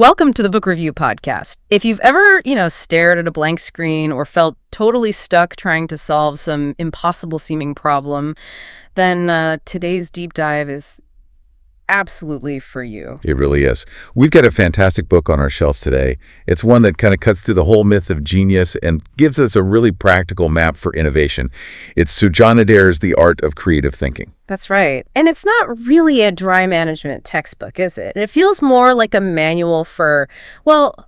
Welcome to the Book Review Podcast. If you've ever, stared at a blank screen or felt totally stuck trying to solve some impossible-seeming problem, then today's deep dive is absolutely for you. It really is. We've got a fantastic book on our shelves today. It's one that kind of cuts through the whole myth of genius and gives us a really practical map for innovation. It's John Adair's The Art of Creative Thinking. That's right. And it's not really a dry management textbook, is it? It feels more like a manual for,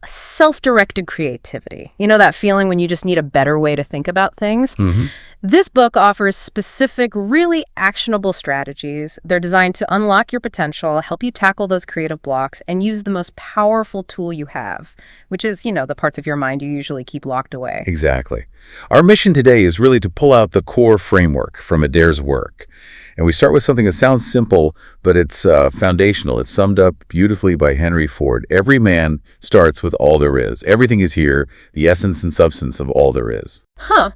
self-directed creativity. You know that feeling when you just need a better way to think about things? Mm-hmm. This book offers specific, really actionable strategies. They're designed to unlock your potential, help you tackle those creative blocks, and use the most powerful tool you have, which is, the parts of your mind you usually keep locked away. Exactly. Our mission today is really to pull out the core framework from Adair's work. And we start with something that sounds simple, but it's foundational. It's summed up beautifully by Henry Ford. Every man starts with all there is. Everything is here, the essence and substance of all there is. Huh.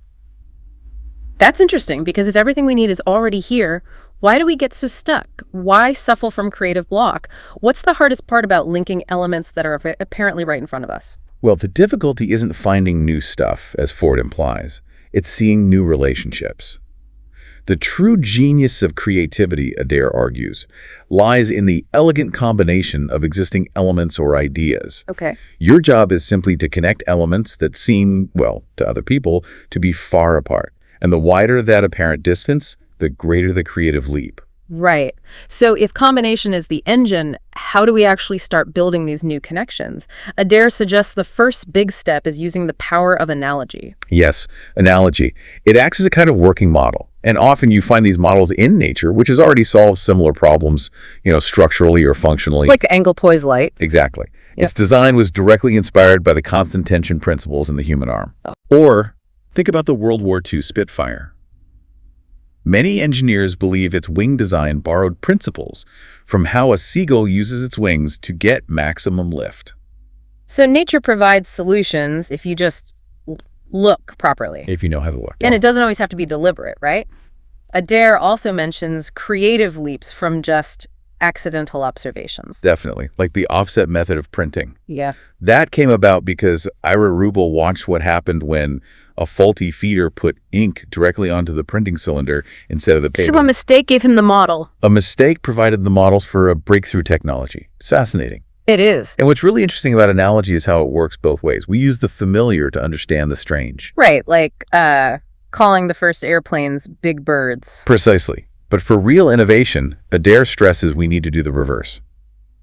That's interesting, because if everything we need is already here, why do we get so stuck? Why suffer from creative block? What's the hardest part about linking elements that are apparently right in front of us? Well, the difficulty isn't finding new stuff, as Ford implies. It's seeing new relationships. The true genius of creativity, Adair argues, lies in the elegant combination of existing elements or ideas. Okay. Your job is simply to connect elements that seem, to other people, to be far apart. And the wider that apparent distance, the greater the creative leap. Right. So if combination is the engine, how do we actually start building these new connections? Adair suggests the first big step is using the power of analogy. Yes, analogy. It acts as a kind of working model. And often you find these models in nature, which has already solved similar problems, structurally or functionally. Like the angle poise light. Exactly. Yep. Its design was directly inspired by the constant tension principles in the human arm. Or think about the World War II Spitfire. Many engineers believe its wing design borrowed principles from how a seagull uses its wings to get maximum lift. So nature provides solutions if you just look properly. If you know how to look. And it doesn't always have to be deliberate, right? Adair also mentions creative leaps from just accidental observations. Definitely. Like the offset method of printing. Yeah. That came about because Ira Rubel watched what happened when a faulty feeder put ink directly onto the printing cylinder instead of the paper. So a mistake gave him the model. A mistake provided the models for a breakthrough technology. It's fascinating. It is. And what's really interesting about analogy is how it works both ways. We use the familiar to understand the strange. Right, like calling the first airplanes big birds. Precisely. But for real innovation, Adair stresses we need to do the reverse.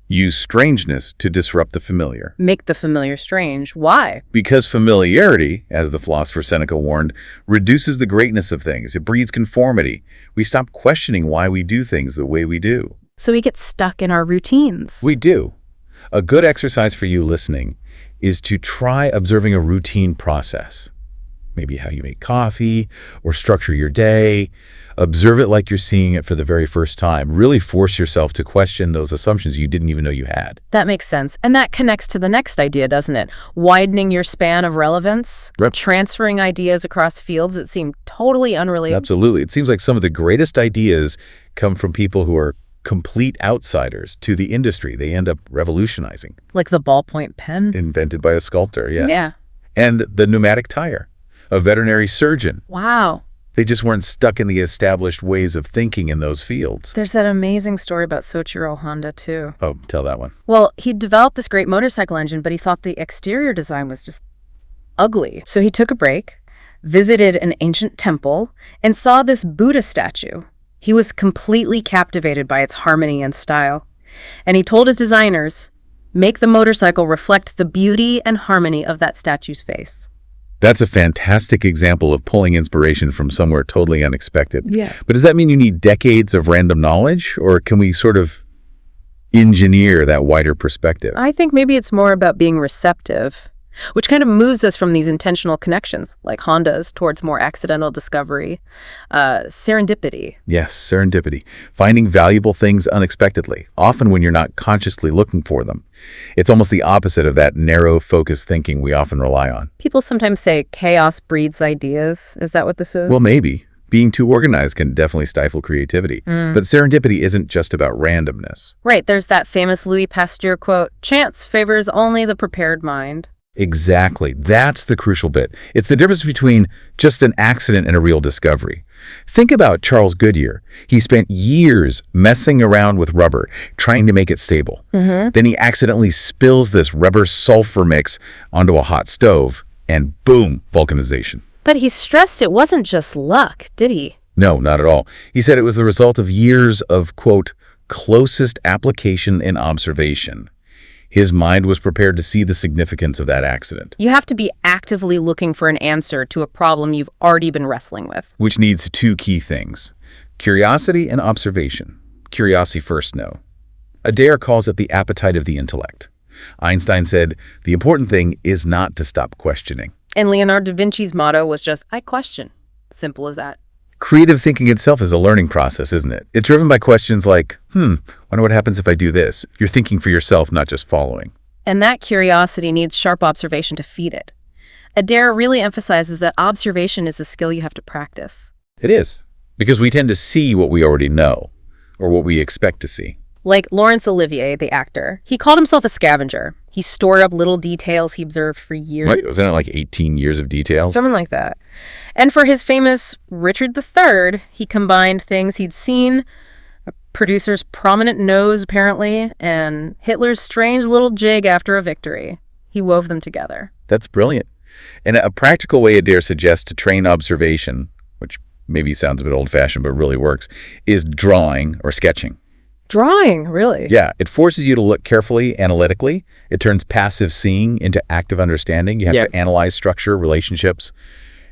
Use strangeness to disrupt the familiar. Make the familiar strange. Why? Because familiarity, as the philosopher Seneca warned, reduces the greatness of things. It breeds conformity. We stop questioning why we do things the way we do. So we get stuck in our routines. We do. A good exercise for you listening is to try observing a routine process. Maybe how you make coffee or structure your day. Observe it like you're seeing it for the very first time. Really force yourself to question those assumptions you didn't even know you had. That makes sense. And that connects to the next idea, doesn't it? Widening your span of relevance, transferring ideas across fields that seem totally unrelated. Absolutely. It seems like some of the greatest ideas come from people who are complete outsiders to the industry. They end up revolutionizing. Like the ballpoint pen? Invented by a sculptor, yeah. Yeah. And the pneumatic tire, a veterinary surgeon. Wow. They just weren't stuck in the established ways of thinking in those fields. There's that amazing story about Soichiro Honda, too. Oh, tell that one. Well, he developed this great motorcycle engine, but he thought the exterior design was just ugly. So he took a break, visited an ancient temple, and saw this Buddha statue. He was completely captivated by its harmony and style. And he told his designers, make the motorcycle reflect the beauty and harmony of that statue's face. That's a fantastic example of pulling inspiration from somewhere totally unexpected. Yeah. But does that mean you need decades of random knowledge, or can we sort of engineer that wider perspective? I think maybe it's more about being receptive, which kind of moves us from these intentional connections, like Honda's, towards more accidental discovery, serendipity. Yes, serendipity. Finding valuable things unexpectedly, often when you're not consciously looking for them. It's almost the opposite of that narrow, focused thinking we often rely on. People sometimes say chaos breeds ideas. Is that what this is? Well, maybe. Being too organized can definitely stifle creativity. But serendipity isn't just about randomness. Right, there's that famous Louis Pasteur quote, "Chance favors only the prepared mind." Exactly. That's the crucial bit. It's the difference between just an accident and a real discovery. Think about Charles Goodyear. He spent years messing around with rubber, trying to make it stable. Then he accidentally spills this rubber sulfur mix onto a hot stove, and boom, vulcanization. But he stressed it wasn't just luck, did he? No, not at all. He said it was the result of years of, quote, closest application and observation. His mind was prepared to see the significance of that accident. You have to be actively looking for an answer to a problem you've already been wrestling with. Which needs two key things: curiosity and observation. Curiosity first, no. Adair calls it the appetite of the intellect. Einstein said, the important thing is not to stop questioning. And Leonardo da Vinci's motto was just, I question. Simple as that. Creative thinking itself is a learning process, isn't it? It's driven by questions like, wonder what happens if I do this? You're thinking for yourself, not just following. And that curiosity needs sharp observation to feed it. Adair really emphasizes that observation is a skill you have to practice. It is, because we tend to see what we already know, or what we expect to see. Like Laurence Olivier, the actor. He called himself a scavenger. He stored up little details he observed for years. What? Wasn't it like 18 years of details? Something like that. And for his famous Richard III, he combined things he'd seen, a producer's prominent nose, apparently, and Hitler's strange little jig after a victory. He wove them together. That's brilliant. And a practical way Adair suggests to train observation, which maybe sounds a bit old-fashioned but really works, is drawing or sketching. Drawing, really? Yeah, it forces you to look carefully, analytically. It turns passive seeing into active understanding. You have to analyze structure, relationships.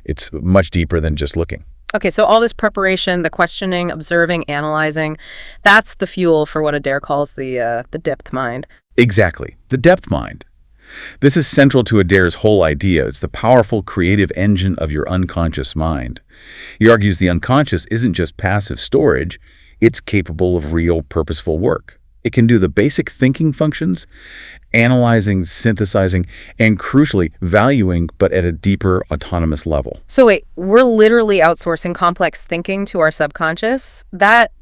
It's much deeper than just looking. Okay, so all this preparation, the questioning, observing, analyzing, that's the fuel for what Adair calls the depth mind. Exactly, the depth mind. This is central to Adair's whole idea. It's the powerful creative engine of your unconscious mind. He argues the unconscious isn't just passive storage. It's capable of real, purposeful work. It can do the basic thinking functions, analyzing, synthesizing, and crucially, valuing, but at a deeper, autonomous level. So wait, we're literally outsourcing complex thinking to our subconscious? That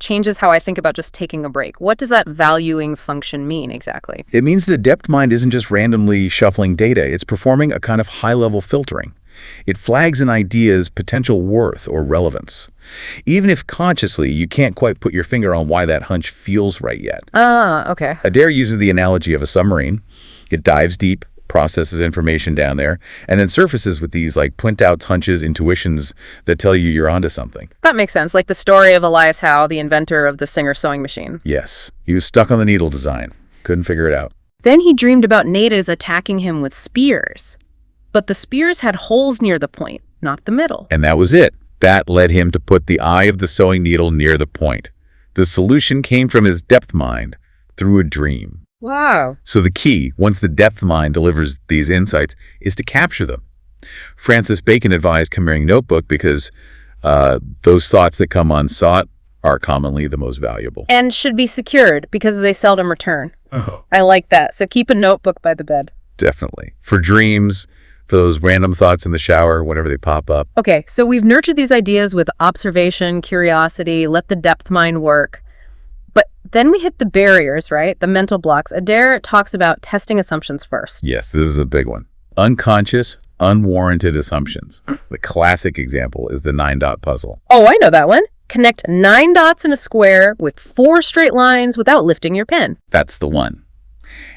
changes how I think about just taking a break. What does that valuing function mean exactly? It means the depth mind isn't just randomly shuffling data. It's performing a kind of high-level filtering. It flags an idea's potential worth or relevance. Even if consciously you can't quite put your finger on why that hunch feels right yet. Okay. Adair uses the analogy of a submarine. It dives deep, processes information down there, and then surfaces with these like point-outs, hunches, intuitions that tell you you're onto something. That makes sense, like the story of Elias Howe, the inventor of the Singer sewing machine. Yes, he was stuck on the needle design. Couldn't figure it out. Then he dreamed about natives attacking him with spears. But the spears had holes near the point, not the middle. And that was it. That led him to put the eye of the sewing needle near the point. The solution came from his depth mind through a dream. Wow. So the key, once the depth mind delivers these insights, is to capture them. Francis Bacon advised carrying a notebook because those thoughts that come unsought are commonly the most valuable. And should be secured because they seldom return. Oh. I like that. So keep a notebook by the bed. Definitely. For dreams, for those random thoughts in the shower, whenever they pop up. Okay, so we've nurtured these ideas with observation, curiosity, let the depth mind work. But then we hit the barriers, right? The mental blocks. Adair talks about testing assumptions first. Yes, this is a big one. Unconscious, unwarranted assumptions. The classic example is the 9-dot puzzle. Oh, I know that one. Connect 9 dots in a square with 4 straight lines without lifting your pen. That's the one.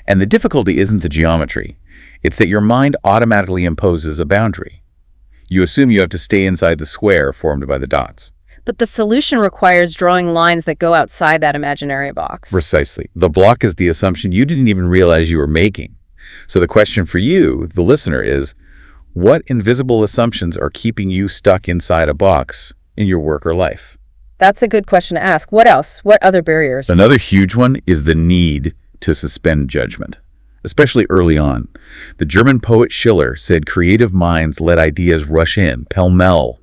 And the difficulty isn't the geometry. It's that your mind automatically imposes a boundary. You assume you have to stay inside the square formed by the dots. But the solution requires drawing lines that go outside that imaginary box. Precisely. The block is the assumption you didn't even realize you were making. So the question for you, the listener, is, what invisible assumptions are keeping you stuck inside a box in your work or life? That's a good question to ask. What else? What other barriers? Another huge one is the need to suspend judgment, especially early on. The German poet Schiller said creative minds let ideas rush in, pell-mell,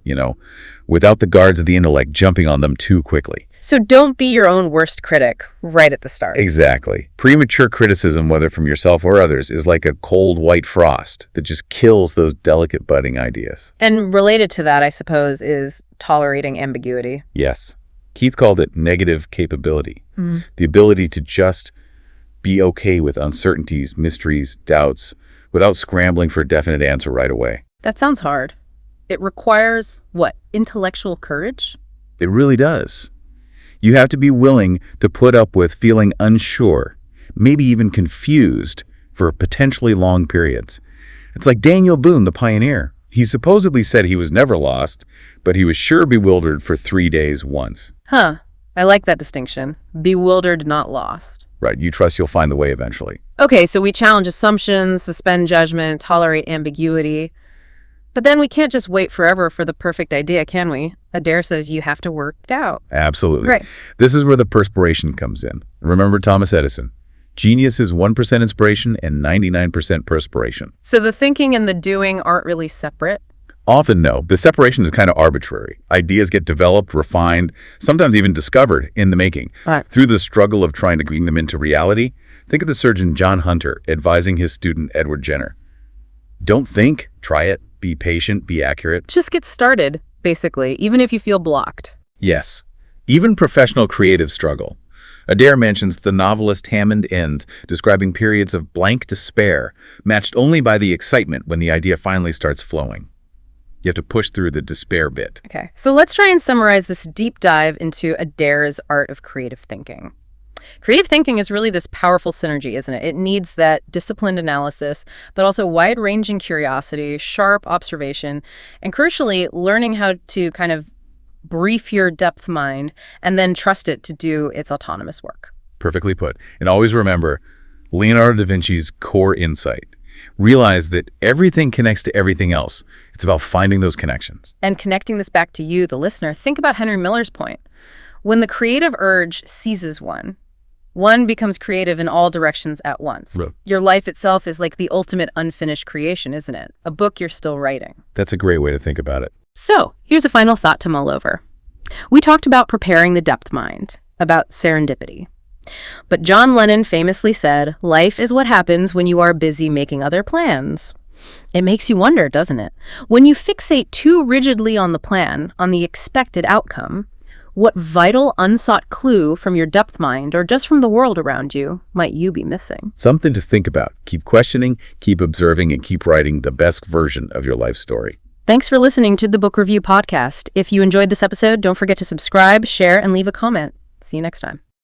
without the guards of the intellect jumping on them too quickly. So don't be your own worst critic right at the start. Exactly. Premature criticism, whether from yourself or others, is like a cold white frost that just kills those delicate budding ideas. And related to that, I suppose, is tolerating ambiguity. Yes. Keith called it negative capability. The ability to just be okay with uncertainties, mysteries, doubts, without scrambling for a definite answer right away. That sounds hard. It requires, what, intellectual courage? It really does. You have to be willing to put up with feeling unsure, maybe even confused, for potentially long periods. It's like Daniel Boone, the pioneer. He supposedly said he was never lost, but he was sure bewildered for 3 days once. Huh. I like that distinction. Bewildered, not lost. Right, you trust you'll find the way eventually. Okay, so we challenge assumptions, suspend judgment, tolerate ambiguity. But then we can't just wait forever for the perfect idea, can we? Adair says you have to work it out. Absolutely. Right. This is where the perspiration comes in. Remember Thomas Edison. Genius is 1% inspiration and 99% perspiration. So the thinking and the doing aren't really separate? Often, no. The separation is kind of arbitrary. Ideas get developed, refined, sometimes even discovered in the making. Right. Through the struggle of trying to bring them into reality, think of the surgeon John Hunter advising his student Edward Jenner. Don't think, try it. Be patient, be accurate. Just get started, basically, even if you feel blocked. Yes. Even professional creatives struggle. Adair mentions the novelist Hammond Enns, describing periods of blank despair, matched only by the excitement when the idea finally starts flowing. You have to push through the despair bit. Okay, so let's try and summarize this deep dive into Adair's art of creative thinking. Creative thinking is really this powerful synergy, isn't it? It needs that disciplined analysis, but also wide-ranging curiosity, sharp observation, and crucially, learning how to kind of brief your depth mind and then trust it to do its autonomous work. Perfectly put. And always remember Leonardo da Vinci's core insight. Realize that everything connects to everything else. It's about finding those connections. And connecting this back to you, the listener, think about Henry Miller's point. When the creative urge seizes one becomes creative in all directions at once. Right. Your life itself is like the ultimate unfinished creation, isn't it? A book you're still writing. That's a great way to think about it. So, here's a final thought to mull over. We talked about preparing the depth mind, about serendipity. But John Lennon famously said, life is what happens when you are busy making other plans. It makes you wonder, doesn't it? When you fixate too rigidly on the plan, on the expected outcome, what vital unsought clue from your depth mind or just from the world around you might you be missing? Something to think about. Keep questioning, keep observing, and keep writing the best version of your life story. Thanks for listening to the Book Review Podcast. If you enjoyed this episode, don't forget to subscribe, share, and leave a comment. See you next time.